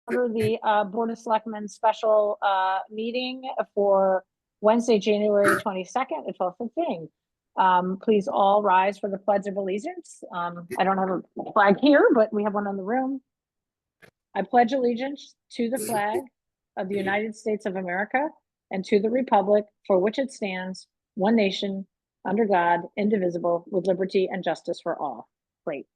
the Board of Selectmen special meeting for Wednesday, January 22nd at 12:15. Please all rise for the Pledge of Allegiance. I don't have a flag here, but we have one in the room. I pledge allegiance to the flag of the United States of America and to the republic for which it stands, one nation, under God, indivisible, with liberty and justice for all. Great.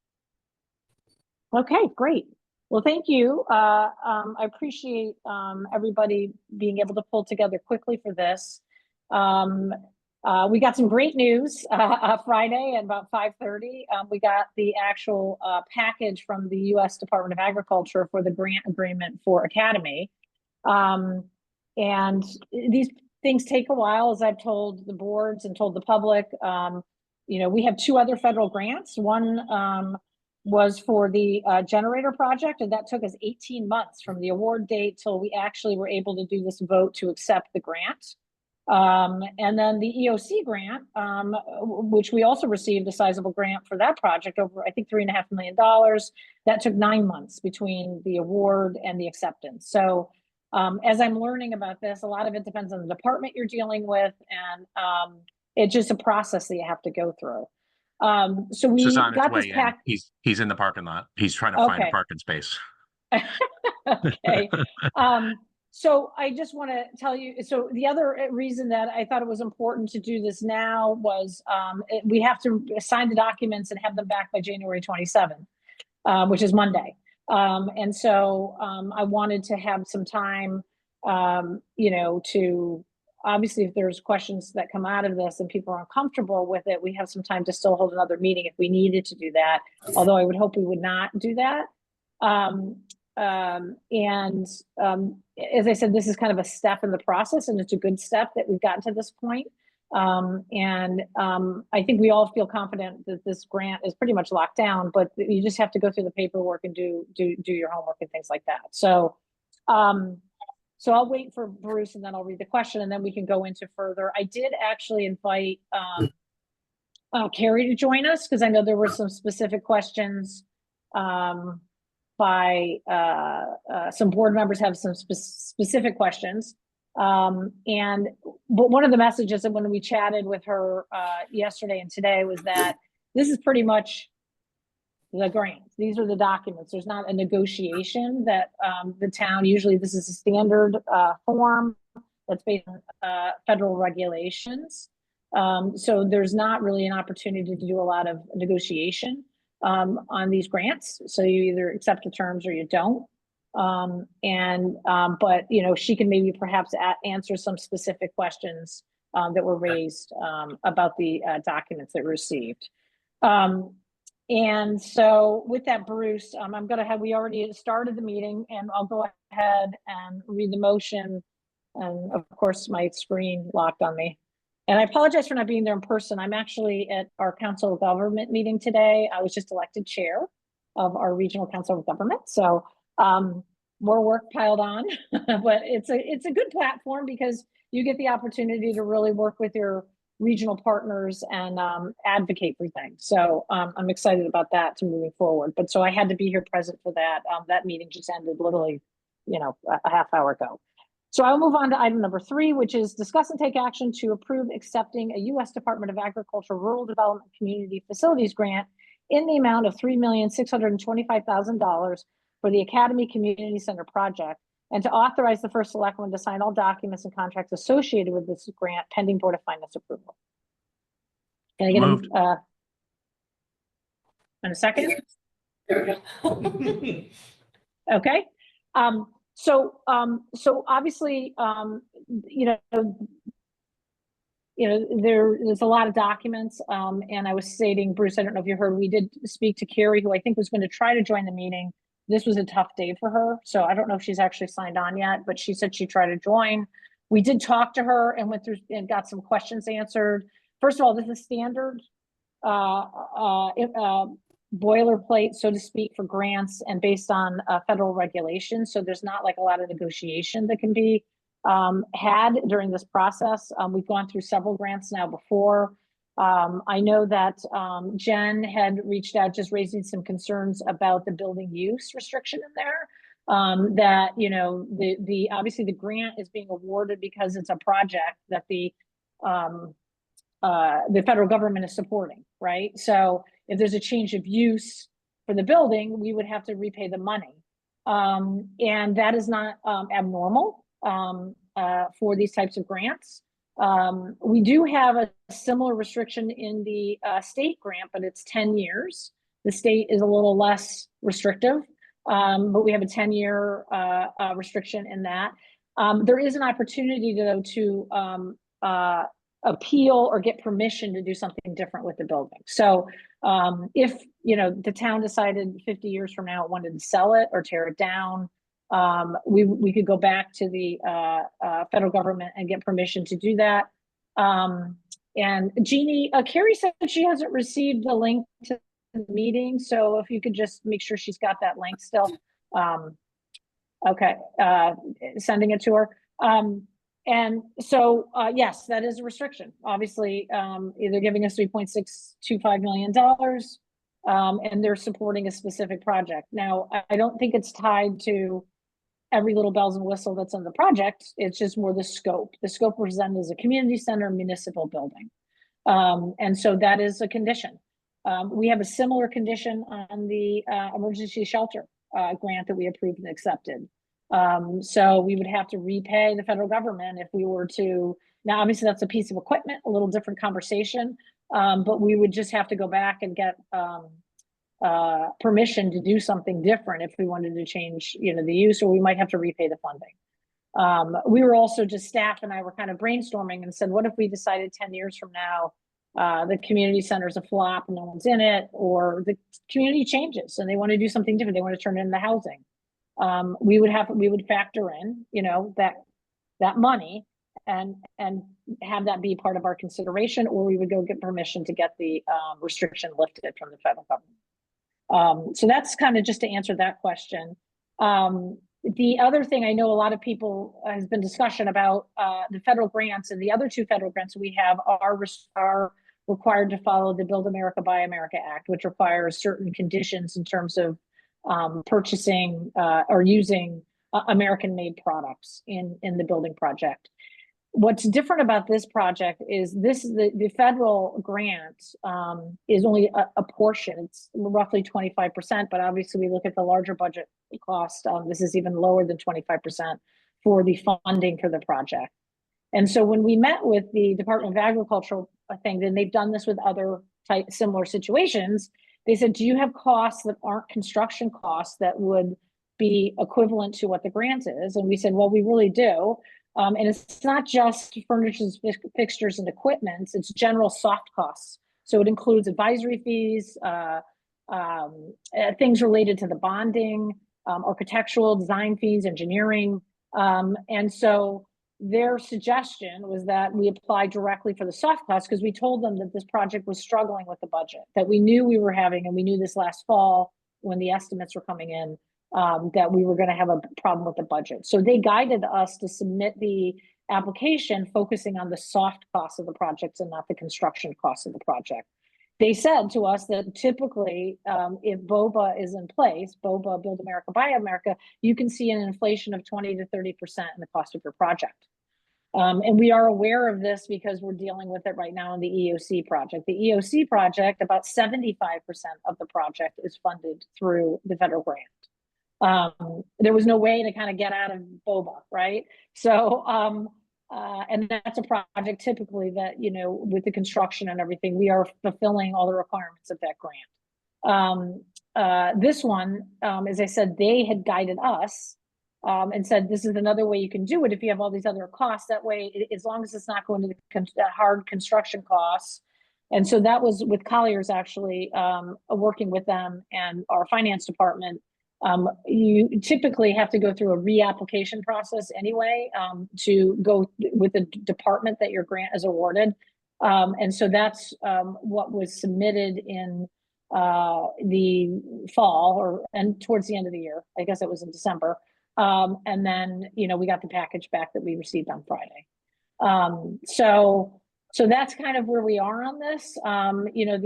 Okay, great. Well, thank you. I appreciate everybody being able to pull together quickly for this. We got some great news Friday at about 5:30. We got the actual package from the U.S. Department of Agriculture for the grant agreement for Academy. And these things take a while, as I've told the boards and told the public. We have two other federal grants. One was for the generator project, and that took us 18 months from the award date till we actually were able to do this vote to accept the grant. And then the EOC grant, which we also received a sizable grant for that project, over I think $3.5 million. That took 9 months between the award and the acceptance. So as I'm learning about this, a lot of it depends on the department you're dealing with, and it's just a process that you have to go through. So we got this pack. He's in the parking lot. He's trying to find a parking space. Okay. So I just want to tell you, so the other reason that I thought it was important to do this now was we have to sign the documents and have them back by January 27th, which is Monday. And so I wanted to have some time, to obviously, if there's questions that come out of this and people are uncomfortable with it, we have some time to still hold another meeting if we needed to do that. Although I would hope we would not do that. As I said, this is kind of a step in the process, and it's a good step that we've gotten to this point. I think we all feel confident that this grant is pretty much locked down, but you just have to go through the paperwork and do your homework and things like that. So, so I'll wait for Bruce, and then I'll read the question, and then we can go into further. I did actually invite Carrie to join us, because I know there were some specific questions by some board members have some specific questions. But one of the messages that when we chatted with her yesterday and today was that this is pretty much the grant. These are the documents. There's not a negotiation that the town, usually this is a standard form that's based on federal regulations. So there's not really an opportunity to do a lot of negotiation on these grants. So you either accept the terms or you don't. But she can maybe perhaps answer some specific questions that were raised about the documents that were received. And so with that, Bruce, we already started the meeting, and I'll go ahead and read the motion. And of course, my screen locked on me. And I apologize for not being there in person. I'm actually at our Council of Government meeting today. I was just elected chair of our Regional Council of Government. So more work piled on, but it's a good platform because you get the opportunity to really work with your regional partners and advocate for things. So I'm excited about that to moving forward. But so I had to be here present for that. That meeting just ended literally, a half hour ago. So I'll move on to item number 3, which is discuss and take action to approve accepting a U.S. Department of Agriculture Rural Development Community Facilities grant in the amount of $3,625,000 for the Academy Community Center project, and to authorize the first selectman to sign all documents and contracts associated with this grant pending Board of Finance approval. Can I get in a second? Okay. So obviously, there's a lot of documents, and I was stating, Bruce, I don't know if you heard, we did speak to Carrie, who I think was going to try to join the meeting. This was a tough day for her, so I don't know if she's actually signed on yet, but she said she'd try to join. We did talk to her and went through and got some questions answered. First of all, this is standard boilerplate, so to speak, for grants and based on federal regulations. So there's not like a lot of negotiation that can be had during this process. We've gone through several grants now before. I know that Jen had reached out just raising some concerns about the building use restriction in there. that, you know, obviously the grant is being awarded because it's a project that the federal government is supporting, right? So if there's a change of use for the building, we would have to repay the money. And that is not abnormal for these types of grants. We do have a similar restriction in the state grant, but it's 10 years. The state is a little less restrictive, but we have a 10-year restriction in that. There is an opportunity, though, to appeal or get permission to do something different with the building. So if, you know, the town decided 50 years from now it wanted to sell it or tear it down, we could go back to the federal government and get permission to do that. And Jeannie, Carrie said she hasn't received the link to the meeting, so if you could just make sure she's got that link still. Okay, sending it to her. And so, yes, that is a restriction. Obviously, they're giving us $3.625 million, and they're supporting a specific project. Now, I don't think it's tied to every little bells and whistle that's in the project. It's just more the scope. The scope presented as a community center municipal building. And so that is a condition. We have a similar condition on the emergency shelter grant that we approved and accepted. So we would have to repay the federal government if we were to, now obviously that's a piece of equipment, a little different conversation, but we would just have to go back and get permission to do something different if we wanted to change, you know, the use, or we might have to repay the funding. We were also just, staff and I were kind of brainstorming and said, what if we decided 10 years from now, the community center is a flop and no one's in it, or the community changes and they want to do something different, they want to turn it into housing. We would factor in, you know, that money and have that be part of our consideration, or we would go get permission to get the restriction lifted from the federal government. So that's kind of just to answer that question. The other thing, I know a lot of people has been discussion about the federal grants, and the other two federal grants we have are required to follow the Build America, Buy America Act, which requires certain conditions in terms of purchasing or using American-made products in the building project. What's different about this project is the federal grant is only a portion. It's roughly 25%, but obviously we look at the larger budget cost. This is even lower than 25% for the funding for the project. And so when we met with the Department of Agriculture thing, then they've done this with other similar situations. They said, do you have costs that aren't construction costs that would be equivalent to what the grant is? And we said, well, we really do. And it's not just furniture, fixtures, and equipment, it's general soft costs. So it includes advisory fees, things related to the bonding, architectural design fees, engineering. And so their suggestion was that we apply directly for the soft costs, because we told them that this project was struggling with the budget, that we knew we were having, and we knew this last fall when the estimates were coming in, that we were going to have a problem with the budget. So they guided us to submit the application focusing on the soft costs of the projects and not the construction costs of the project. They said to us that typically, if BOBA is in place, BOBA, Build America, Buy America, you can see an inflation of 20 to 30% in the cost of your project. And we are aware of this because we're dealing with it right now in the EOC project. The EOC project, about 75% of the project is funded through the federal grant. There was no way to kind of get out of BOBA, right? So, and that's a project typically that, you know, with the construction and everything, we are fulfilling all the requirements of that grant. This one, as I said, they had guided us and said, this is another way you can do it if you have all these other costs. That way, as long as it's not going to the hard construction costs. And so that was with Collier's actually working with them and our finance department. You typically have to go through a reapplication process anyway to go with the department that your grant is awarded. And so that's what was submitted in the fall and towards the end of the year. I guess it was in December. And then, you know, we got the package back that we received on Friday. So that's kind of where we are on this. You know,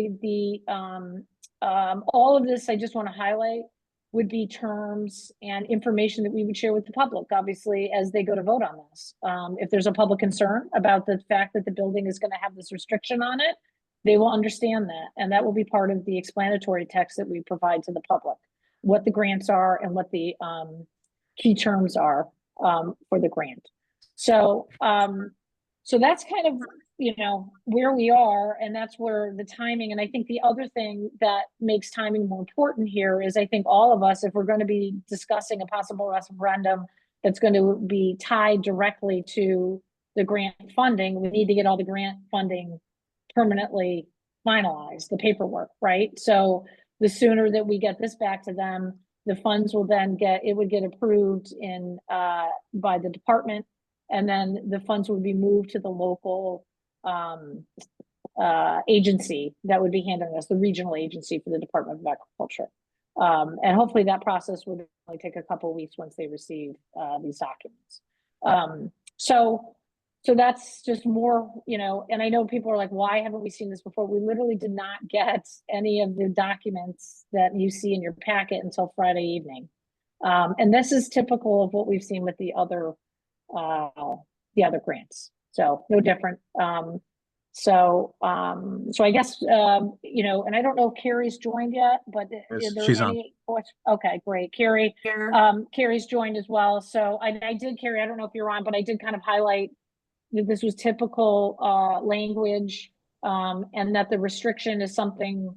all of this, I just want to highlight, would be terms and information that we would share with the public, obviously, as they go to vote on this. If there's a public concern about the fact that the building is going to have this restriction on it, they will understand that. And that will be part of the explanatory text that we provide to the public, what the grants are and what the key terms are for the grant. So, so that's kind of, you know, where we are, and that's where the timing. And I think the other thing that makes timing more important here is I think all of us, if we're going to be discussing a possible referendum that's going to be tied directly to the grant funding, we need to get all the grant funding permanently finalized, the paperwork, right? So the sooner that we get this back to them, the funds will then would get approved in by the department, and then the funds would be moved to the local agency that would be handling us, the regional agency for the Department of Agriculture. And hopefully that process would only take a couple of weeks once they receive these documents. So that's just more, you know, and I know people are like, why haven't we seen this before? We literally did not get any of the documents that you see in your packet until Friday evening. And this is typical of what we've seen with the other grants. So no different. So I guess, you know, and I don't know if Carrie's joined yet, but Yes, is there she's any questions? Okay, great. Carrie's joined as well. So I did, Carrie, I don't know if you're on, but I did kind of highlight that this was typical language, and that the restriction is something,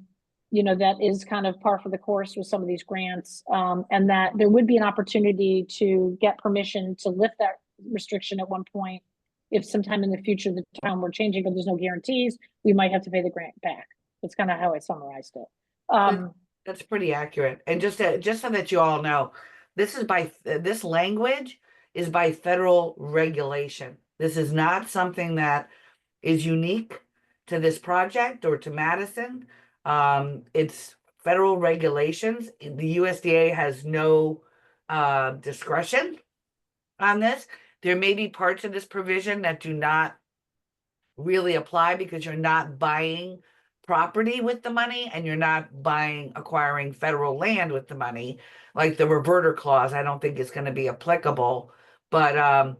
you know, that is kind of par for the course with some of these grants, and that there would be an opportunity to get permission to lift that restriction at one point. If sometime in the future the town were changing, but there's no guarantees, we might have to pay the grant back. That's kind of how I summarized it. That's pretty accurate. And just so that you all know, this language is by federal regulation. This is not something that is unique to this project or to Madison. It's federal regulations. The USDA has no discretion on this. There may be parts of this provision that do not really apply because you're not buying property with the money and you're not acquiring federal land with the money. Like the reverter clause, I don't think is going to be applicable. But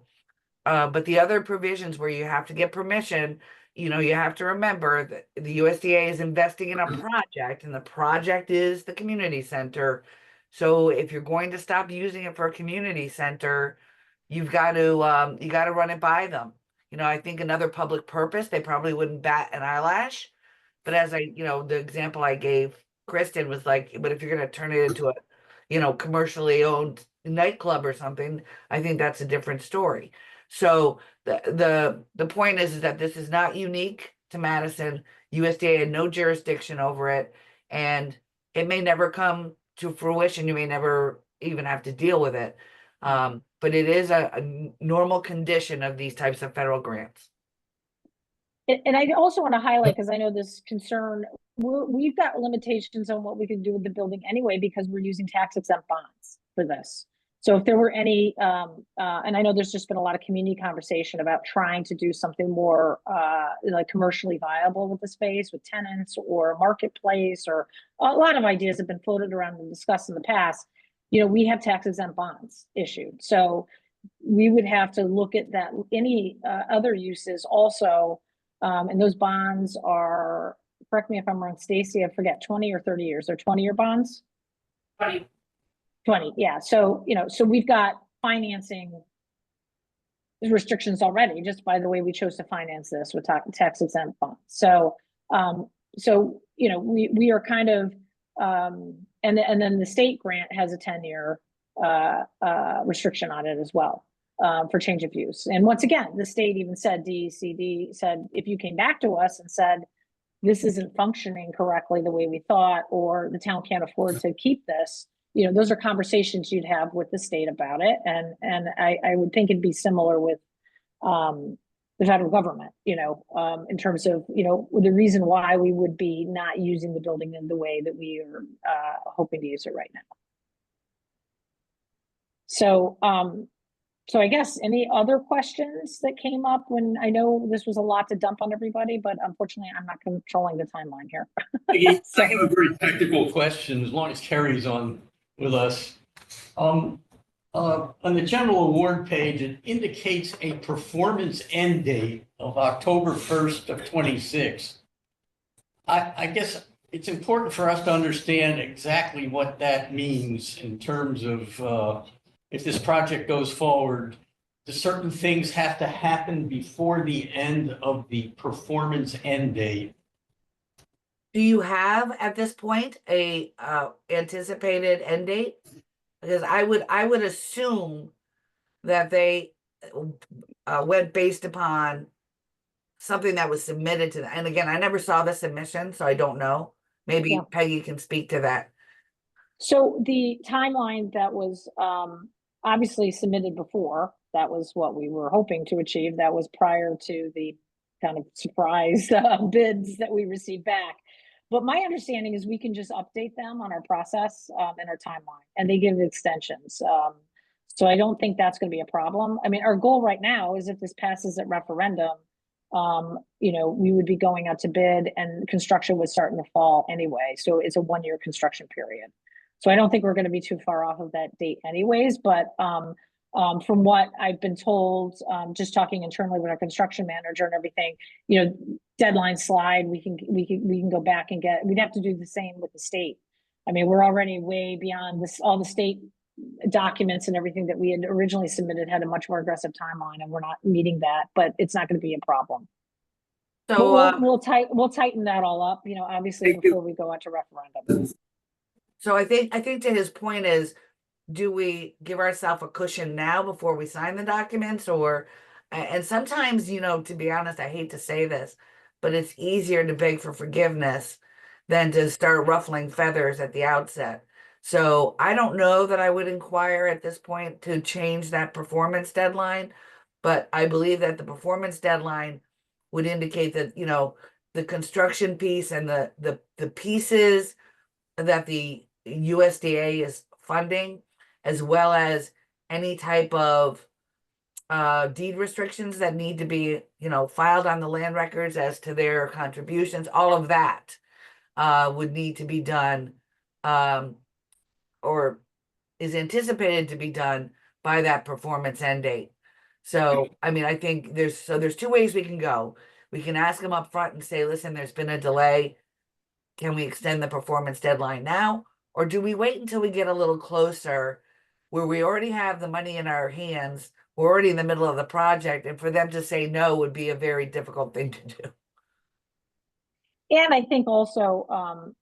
the other provisions where you have to get permission, you know, you have to remember that the USDA is investing in a project, and the project is the community center. So if you're going to stop using it for a community center, you got to run it by them. You know, I think another public purpose, they probably wouldn't bat an eyelash. But as the example I gave Kristen was like, but if you're going to turn it into a, you know, commercially owned nightclub or something, I think that's a different story. So the point is that this is not unique to Madison. USDA had no jurisdiction over it, and it may never come to fruition. You may never even have to deal with it. But it is a normal condition of these types of federal grants. And I also want to highlight, because I know this concern, we've got limitations on what we can do with the building anyway, because we're using tax exempt bonds for this. So if there were any, and I know there's just been a lot of community conversation about trying to do something more like commercially viable with the space, with tenants or a marketplace, or a lot of ideas have been floated around and discussed in the past. You know, we have tax exempt bonds issued. So we would have to look at that, any other uses also. And those bonds are, correct me if I'm wrong, Stacy, I forget, 20 or 30 years. They're 20-year bonds? 20, yeah. So, you know, so we've got financing restrictions already, just by the way we chose to finance this with tax exempt bonds. So, you know, we are kind of, and then the state grant has a 10-year restriction on it as well, for change of use. And once again, the state even said, DECD said, if you came back to us and said, this isn't functioning correctly the way we thought, or the town can't afford to keep this, you know, those are conversations you'd have with the state about it. And I would think it'd be similar with the federal government, you know, in terms of, you know, the reason why we would be not using the building in the way that we are hoping to use it right now. So, so I guess any other questions that came up when, I know this was a lot to dump on everybody, but unfortunately I'm not controlling the timeline here. I have a very technical question, as long as Carrie's on with us. On the general award page, it indicates a performance end date of October 1st of 26. I guess it's important for us to understand exactly what that means in terms of if this project goes forward, do certain things have to happen before the end of the performance end date? Do you have at this point a anticipated end date? Because I would assume that they went based upon something that was submitted to them. And again, I never saw the submission, so I don't know. Maybe Yeah. Peggy can speak to that. So the timeline that was obviously submitted before, that was what we were hoping to achieve. That was prior to the kind of surprise bids that we received back. But my understanding is we can just update them on our process and our timeline, and they give extensions. So I don't think that's going to be a problem. I mean, our goal right now is if this passes at referendum, we would be going out to bid and construction would start in the fall anyway. So it's a 1-year construction period. So I don't think we're going to be too far off of that date anyways, but from what I've been told, just talking internally with our construction manager and everything, deadline slide, we can go back and we'd have to do the same with the state. I mean, we're already way beyond this, all the state documents and everything that we had originally submitted had a much more aggressive timeline, and we're not meeting that, but it's not going to be a problem. So We'll tighten that all up, obviously before we go out to referendum. So I think to his point is, do we give ourselves a cushion now before we sign the documents, or and sometimes, to be honest, I hate to say this, but it's easier to beg for forgiveness than to start ruffling feathers at the outset. So I don't know that I would inquire at this point to change that performance deadline, but I believe that the performance deadline would indicate that, the construction piece and the pieces that the USDA is funding, as well as any type of deed restrictions that need to be, filed on the land records as to their contributions, all of that would need to be done, or is anticipated to be done by that performance end date. So, I mean, I think there's 2 ways we can go. We can ask them up front and say, listen, there's been a delay. Can we extend the performance deadline now? Or do we wait until we get a little closer where we already have the money in our hands? We're already in the middle of the project, and for them to say no would be a very difficult thing to do. And I think also,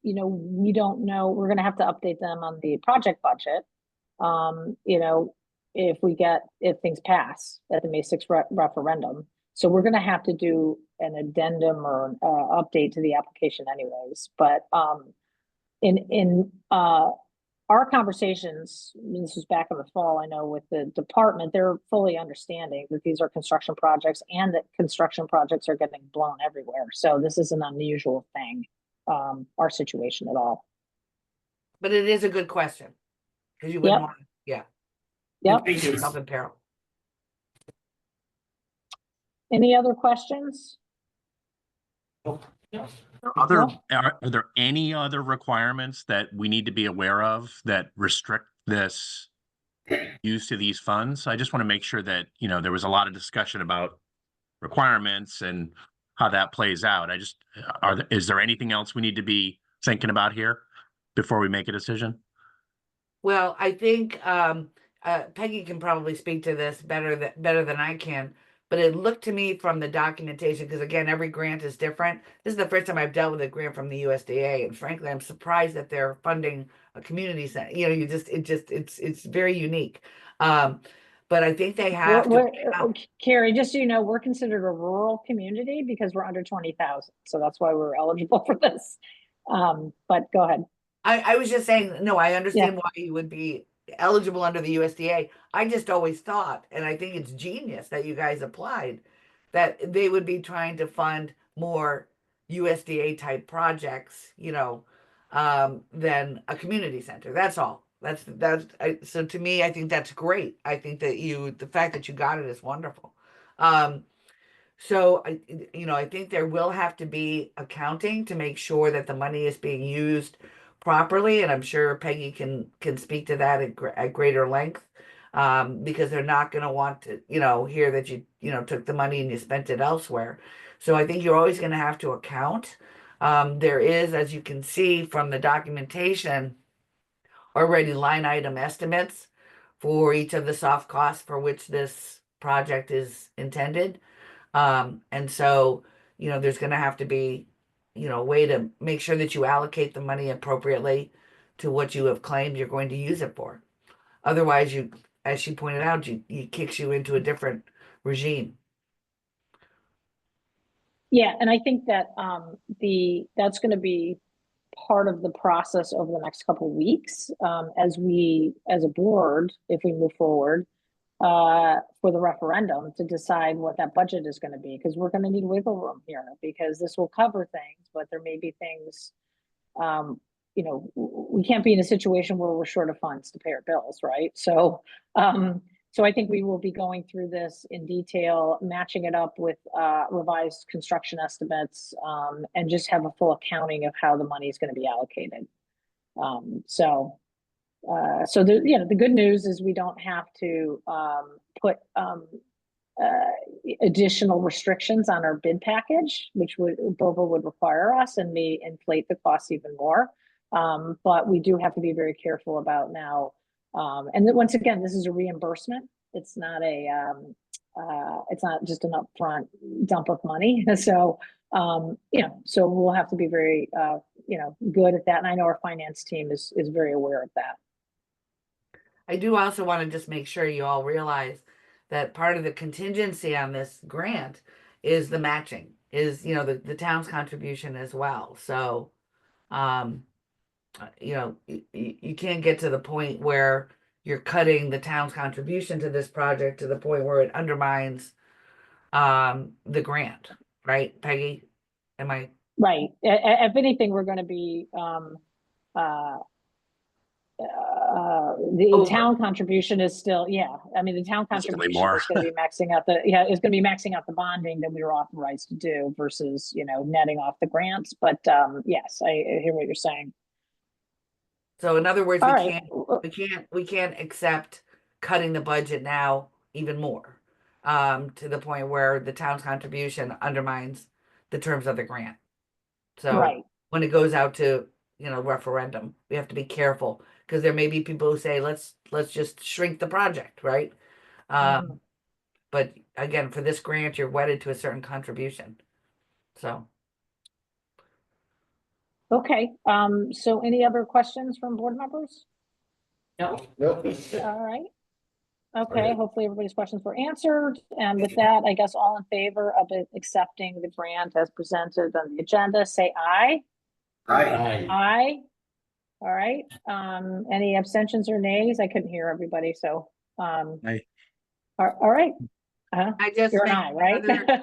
we don't know, we're going to have to update them on the project budget. If things pass at the May 6th referendum. So we're going to have to do an addendum or update to the application anyways. But in our conversations, this was back in the fall, I know with the department, they're fully understanding that these are construction projects and that construction projects are getting blown everywhere. So this is an unusual thing, our situation at all. But it is a good question, because you wouldn't want, yeah. Yep. Thank you. Yourself in peril. Any other questions? Are there any other requirements that we need to be aware of that restrict this use to these funds? I just want to make sure that, there was a lot of discussion about requirements and how that plays out. Is there anything else we need to be thinking about here before we make a decision? Well, I think Peggy can probably speak to this better than I can. But it looked to me from the documentation, because again, every grant is different. This is the first time I've dealt with a grant from the USDA, and frankly, I'm surprised that they're funding a community center. It's very unique. But I think they have Carrie, just so you know, we're considered a rural community because we're under 20,000, so that's why we're eligible for this. But go ahead. I was just saying, no, I understand why you would be eligible under the USDA. I just always thought, and I think it's genius that you guys applied, that they would be trying to fund more USDA type projects, than a community center. That's all. So to me, I think that's great. I think that the fact that you got it is wonderful. So I think there will have to be accounting to make sure that the money is being used properly, and I'm sure Peggy can speak to that at greater length. Because they're not going to want to, hear that you took the money and you spent it elsewhere. So I think you're always going to have to account. There is, as you can see from the documentation, already line item estimates for each of the soft costs for which this project is intended. And so, there's going to have to be, a way to make sure that you allocate the money appropriately to what you have claimed you're going to use it for. Otherwise, as she pointed out, it kicks you into a different regime. Yeah, and I think that that's going to be part of the process over the next couple of weeks, as a board, if we move forward for the referendum, to decide what that budget is going to be, because we're going to need wiggle room here, because this will cover things, but there may be things, we can't be in a situation where we're short of funds to pay our bills, right? So I think we will be going through this in detail, matching it up with revised construction estimates, and just have a full accounting of how the money is going to be allocated. So the good news is we don't have to put additional restrictions on our bid package, which BOVA would require us, and may inflate the costs even more. But we do have to be very careful about now. And then once again, this is a reimbursement. It's not just an upfront dump of money. So, so we'll have to be very, good at that. And I know our finance team is very aware of that. I do also want to just make sure you all realize that part of the contingency on this grant is the matching, is, the town's contribution as well. So, you can't get to the point where you're cutting the town's contribution to this project to the point where it undermines the grant, right, Peggy? Am I right? If anything, we're going to be the town contribution is still, the town contribution is going to be maxing out it's going to be maxing out the bonding that we were authorized to do versus, netting off the grants. But yes, I hear what you're saying. So in other words, All we can't accept cutting the budget now even more, to the point where the town's contribution undermines the terms of the grant. So right. when it goes out to, referendum, we have to be careful, because there may be people who say, let's just shrink the project, right? But again, for this grant, you're wedded to a certain contribution. So. Okay, so any other questions from board members? No. All right. Okay, hopefully everybody's questions were answered. And with that, I guess all in favor of accepting the grant as presented on the agenda, say aye. Aye. Aye. All right. Any abstentions or nays? I couldn't hear everybody, so. Aye. All right. I just You're an make aye, right?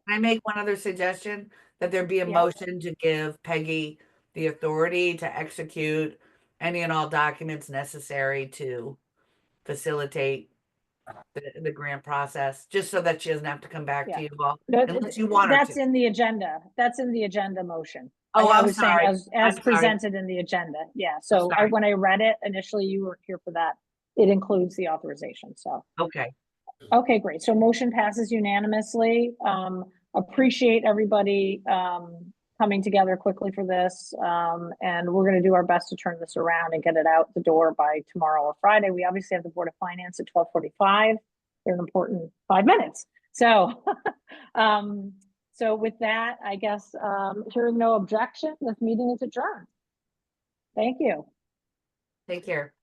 I make one other suggestion, that there be a Yeah. motion to give Peggy the authority to execute any and all documents necessary to facilitate the grant process, just so that she doesn't have to come back to you all, unless you want her That's to. in the agenda. That's in the agenda motion. Oh, I I'm was sorry. saying as I'm sorry. presented in the agenda. Yeah. So sorry. when I read it initially, you weren't here for that. It includes the authorization. So. Okay. Okay, great. So motion passes unanimously. Appreciate everybody coming together quickly for this. And we're going to do our best to turn this around and get it out the door by tomorrow or Friday. We obviously have the Board of Finance at 12:45. They're an important 5 minutes. So, so with that, I guess, hearing no objection, this meeting is adjourned. Thank you. Take care.